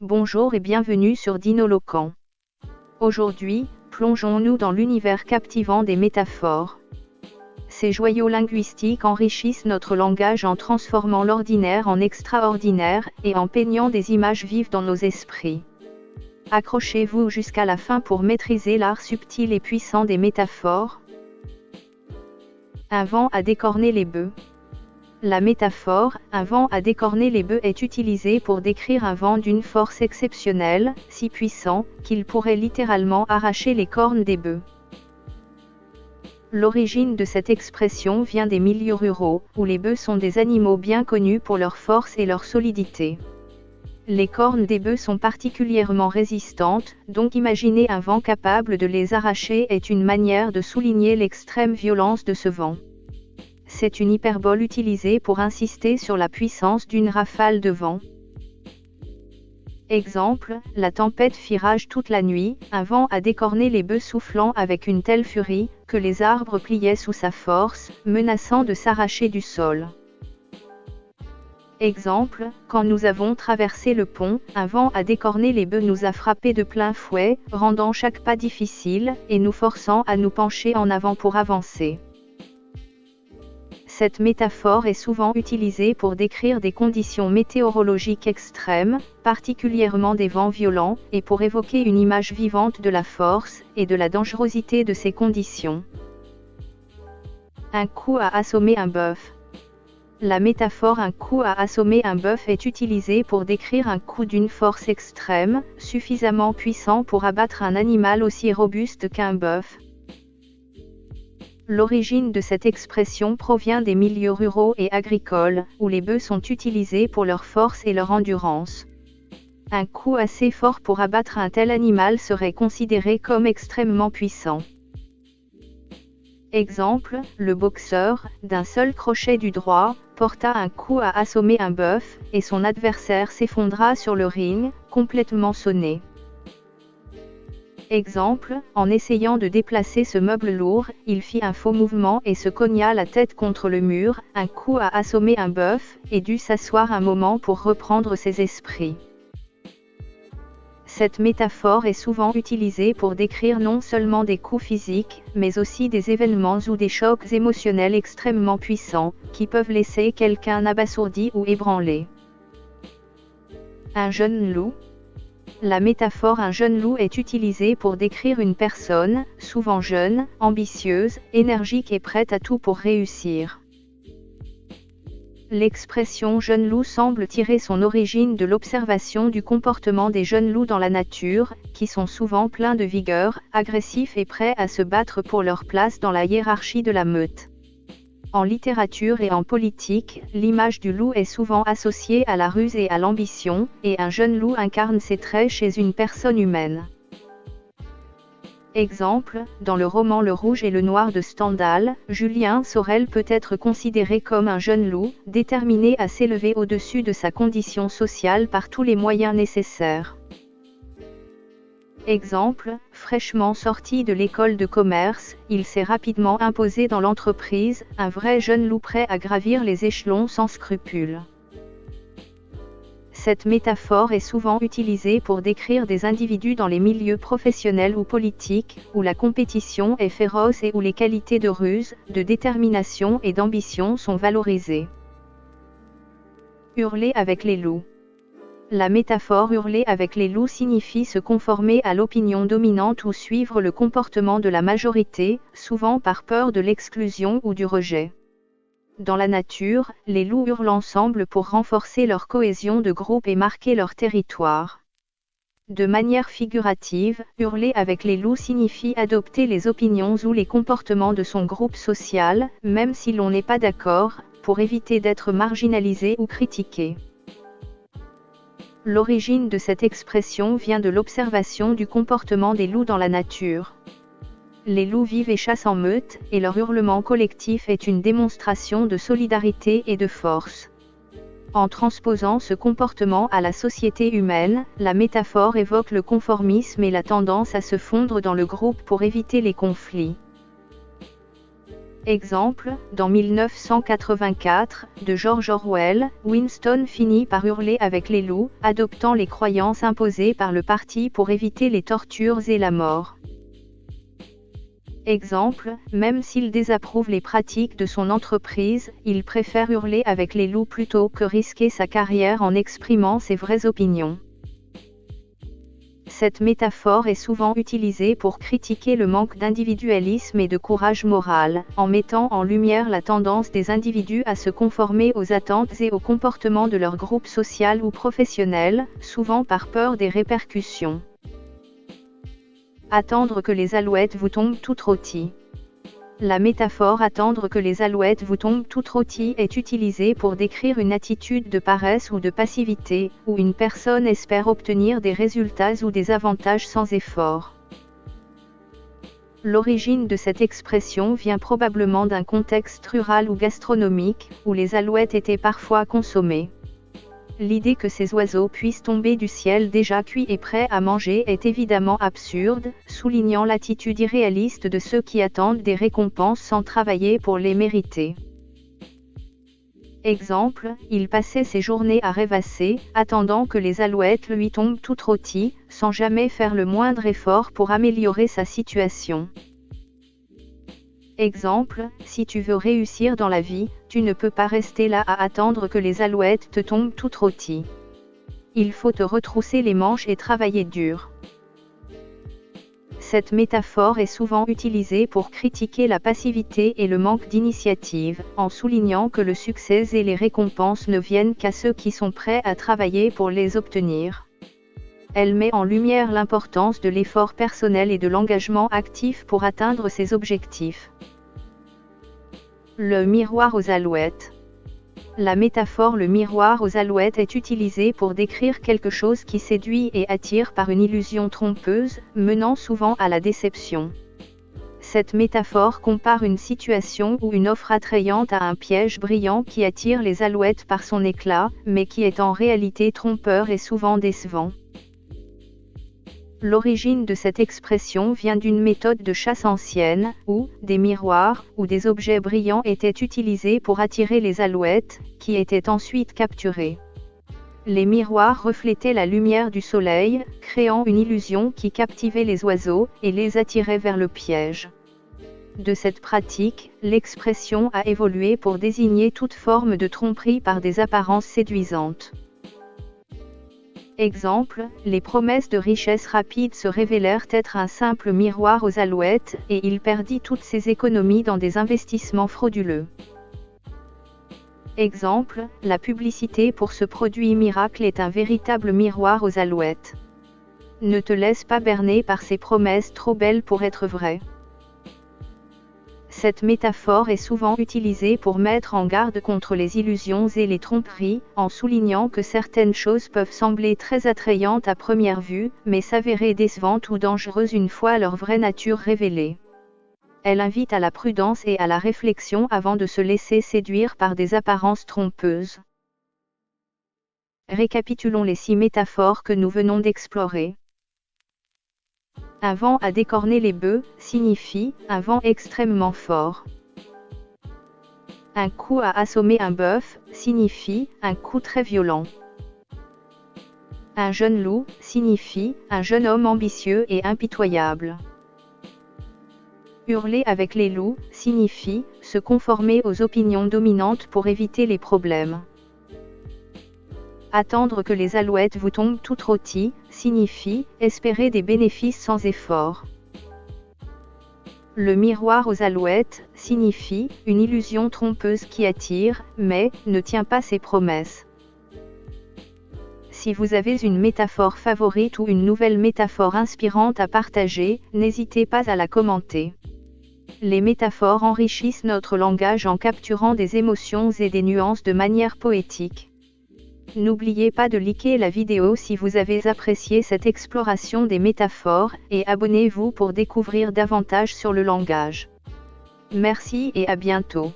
Bonjour et bienvenue sur Dinolocan. Aujourd'hui, plongeons-nous dans l'univers captivant des métaphores. Ces joyaux linguistiques enrichissent notre langage en transformant l'ordinaire en extraordinaire et en peignant des images vives dans nos esprits. Accrochez-vous jusqu'à la fin pour maîtriser l'art subtil et puissant des métaphores. Un vent a décorné les bœufs. La métaphore « un vent a décorné les bœufs » est utilisée pour décrire un vent d'une force exceptionnelle, si puissant, qu'il pourrait littéralement arracher les cornes des bœufs. L'origine de cette expression vient des milieux ruraux, où les bœufs sont des animaux bien connus pour leur force et leur solidité. Les cornes des bœufs sont particulièrement résistantes, donc imaginer un vent capable de les arracher est une manière de souligner l'extrême violence de ce vent. C'est une hyperbole utilisée pour insister sur la puissance d'une rafale de vent. Exemple, la tempête fit rage toute la nuit, un vent a décorné les bœufs soufflant avec une telle furie, que les arbres pliaient sous sa force, menaçant de s'arracher du sol. Exemple, quand nous avons traversé le pont, un vent a décorné les bœufs nous a frappés de plein fouet, rendant chaque pas difficile, et nous forçant à nous pencher en avant pour avancer. Cette métaphore est souvent utilisée pour décrire des conditions météorologiques extrêmes, particulièrement des vents violents, et pour évoquer une image vivante de la force et de la dangerosité de ces conditions. Un coup a assommé un bœuf. La métaphore « un coup a assommé un bœuf » est utilisée pour décrire un coup d'une force extrême, suffisamment puissant pour abattre un animal aussi robuste qu'un bœuf. L'origine de cette expression provient des milieux ruraux et agricoles, où les bœufs sont utilisés pour leur force et leur endurance. Un coup assez fort pour abattre un tel animal serait considéré comme extrêmement puissant. Exemple, le boxeur, d'un seul crochet du droit, porta un coup à assommer un bœuf, et son adversaire s'effondra sur le ring, complètement sonné. Exemple, en essayant de déplacer ce meuble lourd, il fit un faux mouvement et se cogna la tête contre le mur, un coup a assommé un bœuf, et dut s'asseoir un moment pour reprendre ses esprits. Cette métaphore est souvent utilisée pour décrire non seulement des coups physiques, mais aussi des événements ou des chocs émotionnels extrêmement puissants, qui peuvent laisser quelqu'un abasourdi ou ébranlé. Un jeune loup. La métaphore « un jeune loup » est utilisée pour décrire une personne, souvent jeune, ambitieuse, énergique et prête à tout pour réussir. L'expression « jeune loup » semble tirer son origine de l'observation du comportement des jeunes loups dans la nature, qui sont souvent pleins de vigueur, agressifs et prêts à se battre pour leur place dans la hiérarchie de la meute. En littérature et en politique, l'image du loup est souvent associée à la ruse et à l'ambition, et un jeune loup incarne ces traits chez une personne humaine. Exemple, dans le roman Le Rouge et le Noir de Stendhal, Julien Sorel peut être considéré comme un jeune loup, déterminé à s'élever au-dessus de sa condition sociale par tous les moyens nécessaires. Exemple, fraîchement sorti de l'école de commerce, il s'est rapidement imposé dans l'entreprise, un vrai jeune loup prêt à gravir les échelons sans scrupule. Cette métaphore est souvent utilisée pour décrire des individus dans les milieux professionnels ou politiques, où la compétition est féroce et où les qualités de ruse, de détermination et d'ambition sont valorisées. Hurler avec les loups. La métaphore « hurler avec les loups » signifie se conformer à l'opinion dominante ou suivre le comportement de la majorité, souvent par peur de l'exclusion ou du rejet. Dans la nature, les loups hurlent ensemble pour renforcer leur cohésion de groupe et marquer leur territoire. De manière figurative, hurler avec les loups signifie adopter les opinions ou les comportements de son groupe social, même si l'on n'est pas d'accord, pour éviter d'être marginalisé ou critiqué. L'origine de cette expression vient de l'observation du comportement des loups dans la nature. Les loups vivent et chassent en meute, et leur hurlement collectif est une démonstration de solidarité et de force. En transposant ce comportement à la société humaine, la métaphore évoque le conformisme et la tendance à se fondre dans le groupe pour éviter les conflits. Exemple, dans 1984, de George Orwell, Winston finit par hurler avec les loups, adoptant les croyances imposées par le parti pour éviter les tortures et la mort. Exemple, même s'il désapprouve les pratiques de son entreprise, il préfère hurler avec les loups plutôt que risquer sa carrière en exprimant ses vraies opinions. Cette métaphore est souvent utilisée pour critiquer le manque d'individualisme et de courage moral, en mettant en lumière la tendance des individus à se conformer aux attentes et aux comportements de leur groupe social ou professionnel, souvent par peur des répercussions. Attendre que les alouettes vous tombent toutes rôties. La métaphore « attendre que les alouettes vous tombent toutes rôties » est utilisée pour décrire une attitude de paresse ou de passivité, où une personne espère obtenir des résultats ou des avantages sans effort. L'origine de cette expression vient probablement d'un contexte rural ou gastronomique, où les alouettes étaient parfois consommées. L'idée que ces oiseaux puissent tomber du ciel déjà cuits et prêts à manger est évidemment absurde, soulignant l'attitude irréaliste de ceux qui attendent des récompenses sans travailler pour les mériter. Exemple, il passait ses journées à rêvasser, attendant que les alouettes lui tombent toutes rôties, sans jamais faire le moindre effort pour améliorer sa situation. Exemple, si tu veux réussir dans la vie, tu ne peux pas rester là à attendre que les alouettes te tombent toutes rôties. Il faut te retrousser les manches et travailler dur. Cette métaphore est souvent utilisée pour critiquer la passivité et le manque d'initiative, en soulignant que le succès et les récompenses ne viennent qu'à ceux qui sont prêts à travailler pour les obtenir. Elle met en lumière l'importance de l'effort personnel et de l'engagement actif pour atteindre ses objectifs. Le miroir aux alouettes. La métaphore le miroir aux alouettes est utilisée pour décrire quelque chose qui séduit et attire par une illusion trompeuse, menant souvent à la déception. Cette métaphore compare une situation ou une offre attrayante à un piège brillant qui attire les alouettes par son éclat, mais qui est en réalité trompeur et souvent décevant. L'origine de cette expression vient d'une méthode de chasse ancienne, où des miroirs ou des objets brillants étaient utilisés pour attirer les alouettes, qui étaient ensuite capturées. Les miroirs reflétaient la lumière du soleil, créant une illusion qui captivait les oiseaux et les attirait vers le piège. De cette pratique, l'expression a évolué pour désigner toute forme de tromperie par des apparences séduisantes. Exemple, les promesses de richesse rapide se révélèrent être un simple miroir aux alouettes, et il perdit toutes ses économies dans des investissements frauduleux. Exemple, la publicité pour ce produit miracle est un véritable miroir aux alouettes. Ne te laisse pas berner par ces promesses trop belles pour être vraies. Cette métaphore est souvent utilisée pour mettre en garde contre les illusions et les tromperies, en soulignant que certaines choses peuvent sembler très attrayantes à première vue, mais s'avérer décevantes ou dangereuses une fois leur vraie nature révélée. Elle invite à la prudence et à la réflexion avant de se laisser séduire par des apparences trompeuses. Récapitulons les 6 métaphores que nous venons d'explorer. Un vent a décorné les bœufs signifie un vent extrêmement fort. Un coup a assommé un bœuf signifie un coup très violent. Un jeune loup signifie un jeune homme ambitieux et impitoyable. Hurler avec les loups signifie se conformer aux opinions dominantes pour éviter les problèmes. Attendre que les alouettes vous tombent toutes rôties signifie espérer des bénéfices sans effort. Le miroir aux alouettes signifie une illusion trompeuse qui attire, mais ne tient pas ses promesses. Si vous avez une métaphore favorite ou une nouvelle métaphore inspirante à partager, n'hésitez pas à la commenter. Les métaphores enrichissent notre langage en capturant des émotions et des nuances de manière poétique. N'oubliez pas de liker la vidéo si vous avez apprécié cette exploration des métaphores, et abonnez-vous pour découvrir davantage sur le langage. Merci et à bientôt.